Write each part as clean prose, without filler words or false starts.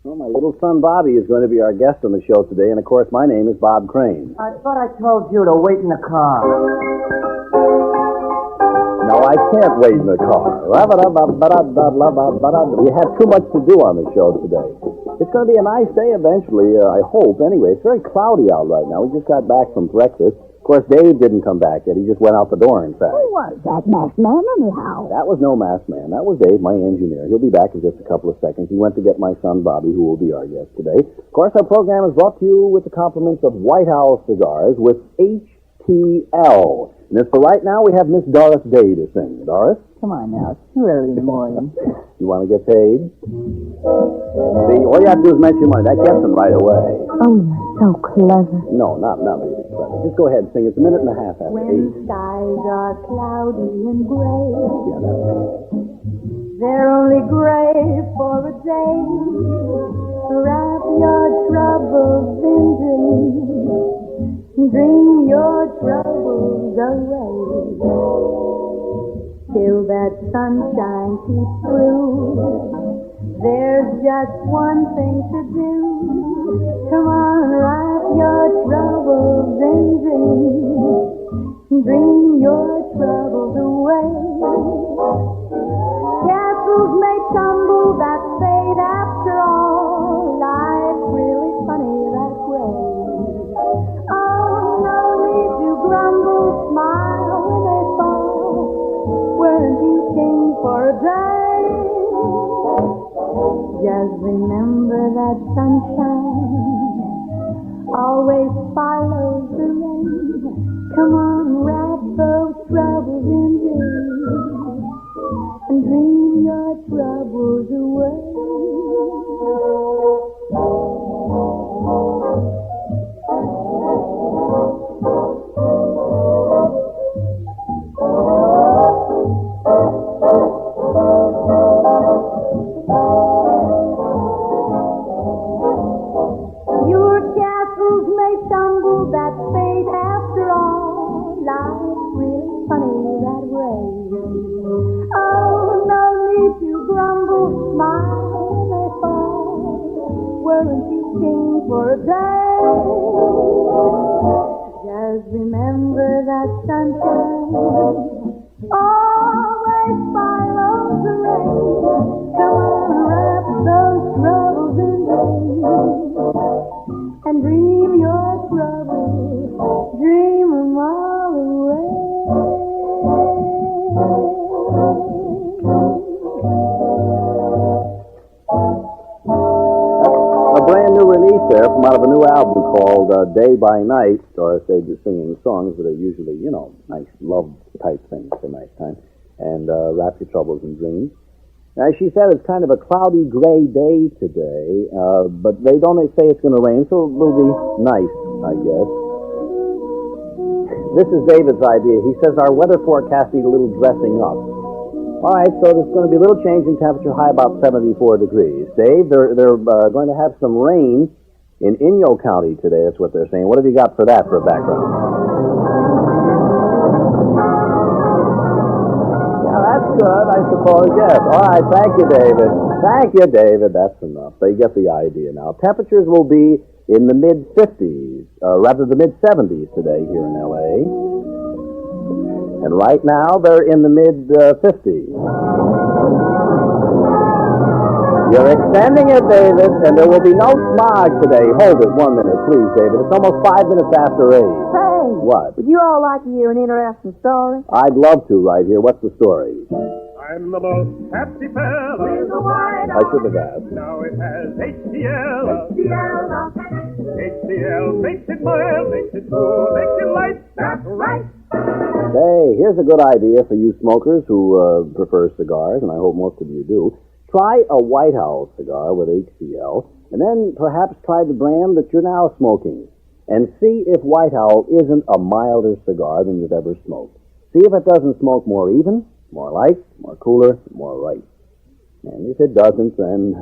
Well, my little son Bobby is going to be our guest on the show today, and of course, my name is Bob Crane. I thought I told you to wait in the car. No, I can't wait in the car. We have too much to do on the show today. It's going to be a nice day eventually, I hope. Anyway, it's very cloudy out right now. We just got back from breakfast. Of course, Dave didn't come back yet. He just went out the door, in fact. Who was that masked man, anyhow? That was no masked man. That was Dave, my engineer. He'll be back in just a couple of seconds. He went to get my son, Bobby, who will be our guest today. Of course, our program is brought to you with the compliments of White House Cigars with HTL. And as for right now, we have Miss Doris Day to sing. Doris? Come on now, it's too early in the morning. You want to get paid? See, all you have to do is mention money. That gets them right away. Oh, you're so clever. No, not really clever. Just go ahead and sing. It's a minute and a half after 8. When skies are cloudy and gray, Yeah, that's right. they're only gray for a day. Wrap your troubles in dreams. Dream your troubles away. Till that sunshine keeps through, there's just one thing to do. Come on, wrap your troubles in dreams. Dream your troubles away. Castles may tumble, that fade after all. Life's really funny that way. Oh, no need to grumble, smile when they fall. Weren't you king for a day? Just remember that sunshine always follows the rain. Come on, wrap those troubles in dreams and dream your troubles away. Your castles may stumble, that fate after all. Life's really funny that way. Oh, no need to grumble, smile when they fall. Weren't you king for a day? Just remember that sunshine always follows the rain. Come on, wrap those troubles in dreams and dream your troubles, dream them all away. A brand new release there from out of a new album called Day by Night. Doris Day just singing songs that are usually, nice love-type things for nighttime. And Wrap Your Troubles in Dreams. As she said, it's kind of a cloudy, gray day today, but they don't say it's going to rain, so it will be nice, I guess. This is David's idea. He says our weather forecast needs a little dressing up. All right, so there's going to be a little change in temperature, high about 74 degrees. Dave, they're going to have some rain in Inyo County today. That's what they're saying. What have you got for that for a background? That's good, I suppose, yes. All right, thank you, David. Thank you, David. That's enough. They get the idea now. Temperatures will be in the mid-50s, rather the mid-70s today here in L.A. And right now, they're in the mid-50s. You're extending it, David, and there will be no smog today. Hold it 1 minute, please, David. It's almost 5 minutes after 8. Hey! What? Would you all like to hear an interesting story? I'd love to right here. What's the story? I'm the most happy fella. With the white I should have asked. Now it has HDL. HDL. Makes it mild, makes it cool, makes it light. That's right. Hey, here's a good idea for you smokers who prefer cigars, and I hope most of you do. Try a White House cigar with HCL, and then perhaps try the brand that you're now smoking, and see if White House isn't a milder cigar than you've ever smoked. See if it doesn't smoke more even, more light, more cooler, more right. And if it doesn't, then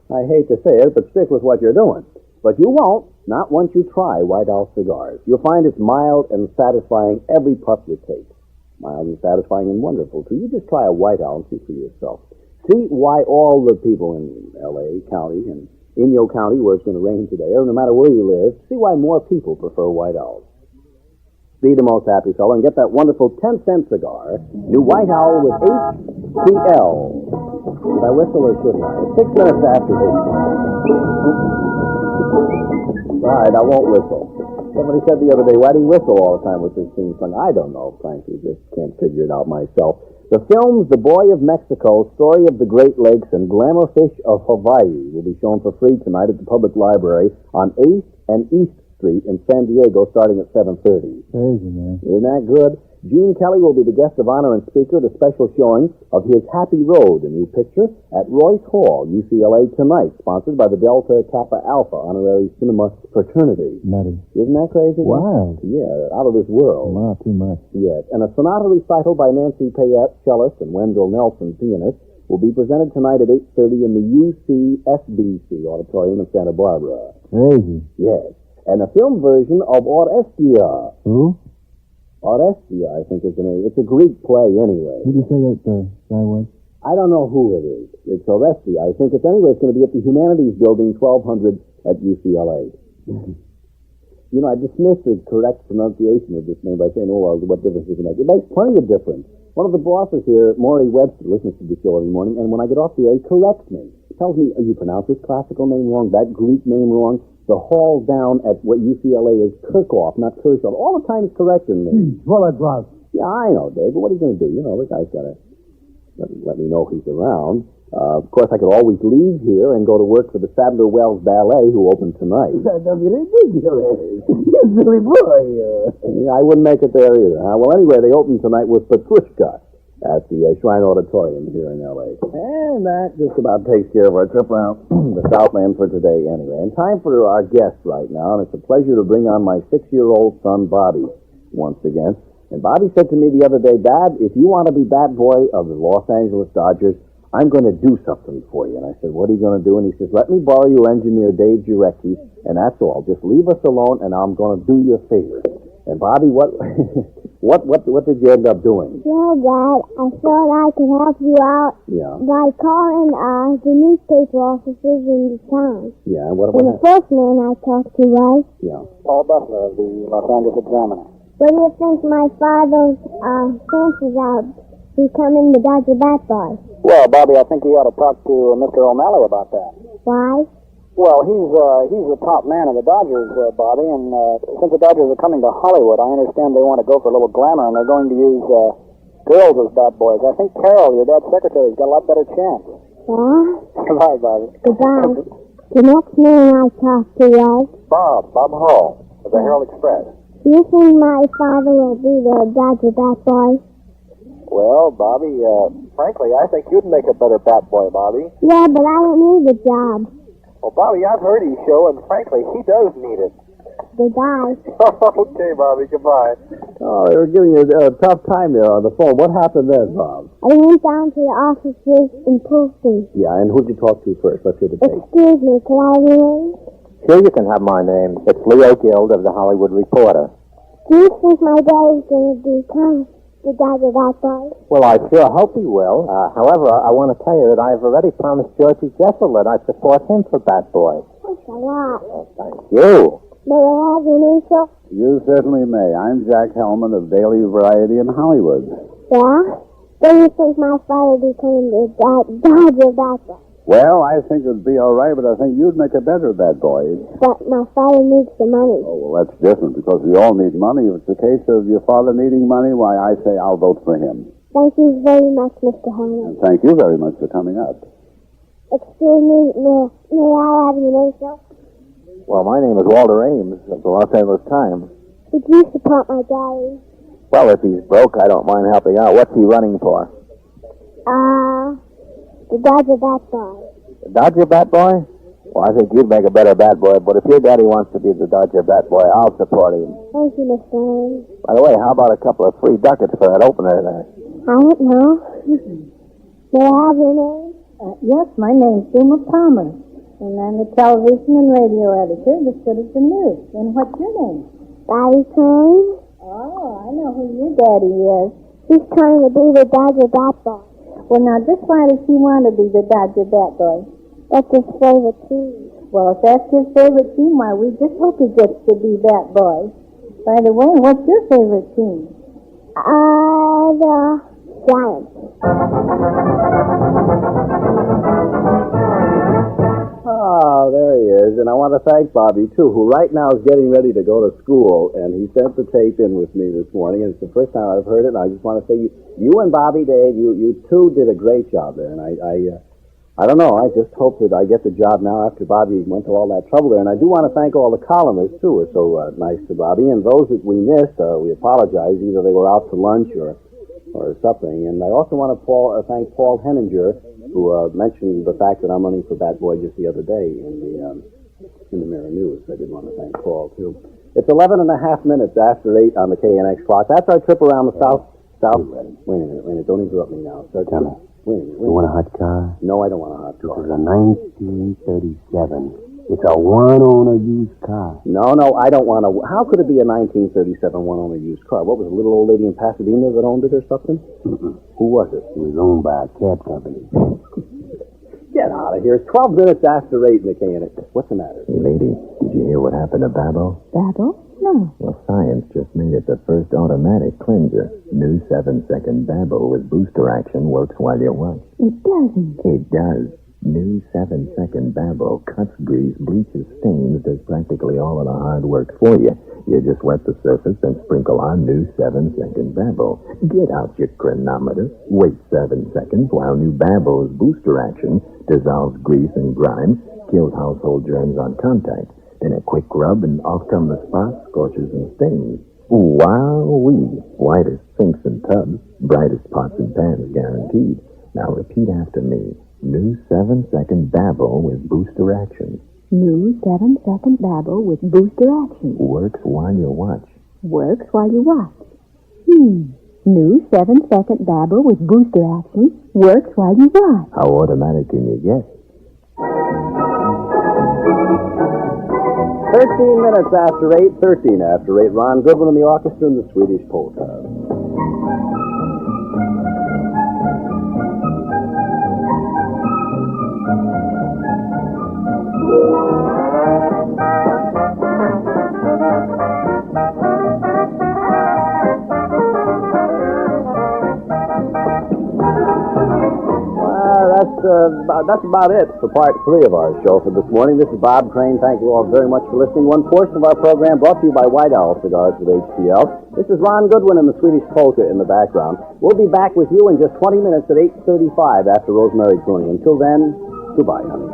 I hate to say it, but stick with what you're doing. But you won't, not once you try White House cigars. You'll find it's mild and satisfying every puff you take. Mild and satisfying and wonderful, too. You just try a White House and see for yourself. See why all the people in L.A. County and Inyo County, where it's going to rain today, or no matter where you live, see why more people prefer White Owl. Be the most happy fellow and get that wonderful 10-cent cigar, new White Owl with HCL. Should I whistle or shouldn't I? It's 6 minutes after 8. All right, I won't whistle. Somebody said the other day, why do you whistle all the time with this theme song? I don't know, frankly. Just can't figure it out myself. The films The Boy of Mexico, Story of the Great Lakes, and Glamour Fish of Hawaii will be shown for free tonight at the Public Library on 8th and East Street in San Diego starting at 7:30. Crazy, man. Isn't that good? Gene Kelly will be the guest of honor and speaker at a special showing of his Happy Road, a new picture, at Royce Hall, UCLA tonight, sponsored by the Delta Kappa Alpha Honorary Cinema Fraternity. Nutty. Isn't that crazy? Wild. Yeah, out of this world. Wow, too much. Yes, and a sonata recital by Nancy Payette, cellist, and Wendell Nelson, pianist, will be presented tonight at 8:30 in the UCSBC Auditorium in Santa Barbara. Crazy. Yes, and a film version of Orestia. Who? Orestia, I think, is the name. It's a Greek play, anyway. Who did you say that guy was? I don't know who it is. It's Orestia. I think it's anyway. It's going to be at the Humanities Building, 1200 at UCLA. You know, I dismissed the correct pronunciation of this name by saying, oh, well, what difference does it make? It makes plenty of difference. One of the bosses here, Maury Webster, listens to the show every morning, and when I get off the air, he corrects me. He tells me, you pronounce this classical name wrong, that Greek name wrong. The hall down at what UCLA is Kirchhoff, not Kirchhoff. All the time he's correcting me. Full of drugs. Yeah, I know, Dave, but what are you going to do? You know, the guy's got to let me know he's around. Of course, I could always leave here and go to work for the Sadler Wells Ballet, who opened tonight. That's ridiculous. You silly boy. Yeah, I wouldn't make it there either. Huh? Well, anyway, they opened tonight with Petrushka at the Shrine Auditorium here in L.A. And that just about takes care of our trip around the Southland for today anyway. And time for our guest right now, and it's a pleasure to bring on my 6-year-old son, Bobby, once again. And Bobby said to me the other day, Dad, if you want to be bat boy of the Los Angeles Dodgers, I'm going to do something for you. And I said, what are you going to do? And he says, let me borrow your engineer, Dave Jurecki, and that's all. Just leave us alone, and I'm going to do you a favor. And Bobby, what did you end up doing? Well, Dad, I thought I could help you out by calling the newspaper offices in the town. Yeah, and what And the first man I talked to was... Paul Butler of the Los Angeles Examiner. What do you think my father's chances out becoming the Dodger bat boy? Well, Bobby, I think you ought to talk to Mr. O'Malley about that. Why? Well, he's the top man of the Dodgers, Bobby, and since the Dodgers are coming to Hollywood, I understand they want to go for a little glamour, and they're going to use girls as bat boys. I think Carol, your dad's secretary, has got a lot better chance. Yeah? Goodbye, Bobby. Goodbye. The next man I talked to was... Bob Hall of the Herald Express. Do you think my father will be the Dodger bat boy? Well, Bobby, frankly, I think you'd make a better bat boy, Bobby. Yeah, but I don't need the job. Well, Bobby, I've heard his show, and frankly, he does need it. Goodbye. Okay, Bobby, goodbye. Oh, they were giving you a tough time there on the phone. What happened then, Bob? I went down to the offices in Poston. Yeah, and who'd you talk to first? Let's hear the tape. Excuse me, could I have your name? Sure, you can have my name. It's Leo Guild of the Hollywood Reporter. Do you think my daddy's going to become the Dodger bat boy? Well, I sure hope he will. However, I want to tell you that I've already promised Georgie Jessel that I support him for bat boy. Thanks a lot. Oh, thank you. May I have your name, sir? You certainly may. I'm Jack Hellman of Daily Variety in Hollywood. Yeah? Do you think my father became the Dodger bat boy? Well, I think it'd be all right, but I think you'd make a better bad boy. But my father needs the money. Oh, well, that's different, because we all need money. If it's a case of your father needing money, why, I say I'll vote for him. Thank you very much, Mr. Hellman. And thank you very much for coming up. Excuse me, may I have your name, sir? Well, my name is Walter Ames of the Los Angeles Times. Would you support my daddy? Well, if he's broke, I don't mind helping out. What's he running for? The Dodger bat boy. The Dodger bat boy? Well, I think you'd make a better bat boy, but if your daddy wants to be the Dodger bat boy, I'll support him. Thank you, Mr. Ames. By the way, how about a couple of free ducats for that opener there? I don't know. May I have your name? Yes, my name's Suma Palmer, and I'm the television and radio editor of the Citizen News. And what's your name? Bobby Crane. Oh, I know who your daddy is. He's trying to be the Dodger bat boy. Well, now, just why does he want to be the Dodger bat boy? That's his favorite team. Well, if that's his favorite team, why, we just hope he gets to be bat boy. By the way, what's your favorite team? The Giants. Oh, there he is. And I want to thank Bobby, too, who right now is getting ready to go to school. And he sent the tape in with me this morning. And it's the first time I've heard it. And I just want to say, you and Bobby, Dave, you two did a great job there. And I don't know. I just hope that I get the job now after Bobby went to all that trouble there. And I do want to thank all the columnists, too, who are so nice to Bobby. And those that we missed, we apologize. Either they were out to lunch or something. And I also want to thank Paul Henninger, who mentioned the fact that I'm running for Bat Boy just the other day in the Mirror News. I did want to thank Paul, too. It's 11 and a half minutes after 8 on the KNX clock. That's our trip around the South. Wait a minute. Don't interrupt me now. Start coming. Wait a minute. You want a hot car? No, I don't want a hot car. This is a 1937. It's a one-owner used car. No, I don't want a... How could it be a 1937 one-owner used car? What was a little old lady in Pasadena that owned it or something? Who was it? It was owned by a cab company. Get out of here. It's 12 minutes after 8 in the KNX. What's the matter? Hey, lady, did you hear what happened to Babbo? Babbo? No. Well, science just made it the first automatic cleanser. New 7-second Babbo with booster action works while you wash. It doesn't. It does. New 7-second Babbo cuts, grease, bleaches, stains, does practically all of the hard work for you. You just wet the surface and sprinkle on new 7-second Babbo. Get out your chronometer, wait 7 seconds while new Babbo's booster action dissolves grease and grime, kills household germs on contact. Then a quick rub and off come the spots, scorches, and stains. Wow-wee! Whitest sinks and tubs, brightest pots and pans guaranteed. Now repeat after me. New 7-second Babbo with booster action. New 7-second Babbo with booster action. Works while you watch. Works while you watch. New 7-second Babbo with booster action. Works while you watch. How automatic can you get? 13 minutes after 8, 13 after 8. Ron Goodwin and the orchestra in the Swedish polka. That's about it for part 3 of our show for this morning. This is Bob Crane. Thank you all very much for listening. One portion of our program brought to you by White Owl Cigars with HCL. This is Ron Goodwin and the Swedish polka in the background. We'll be back with you in just 20 minutes at 8:35 after Rosemary Clooney. Until then, goodbye, honey.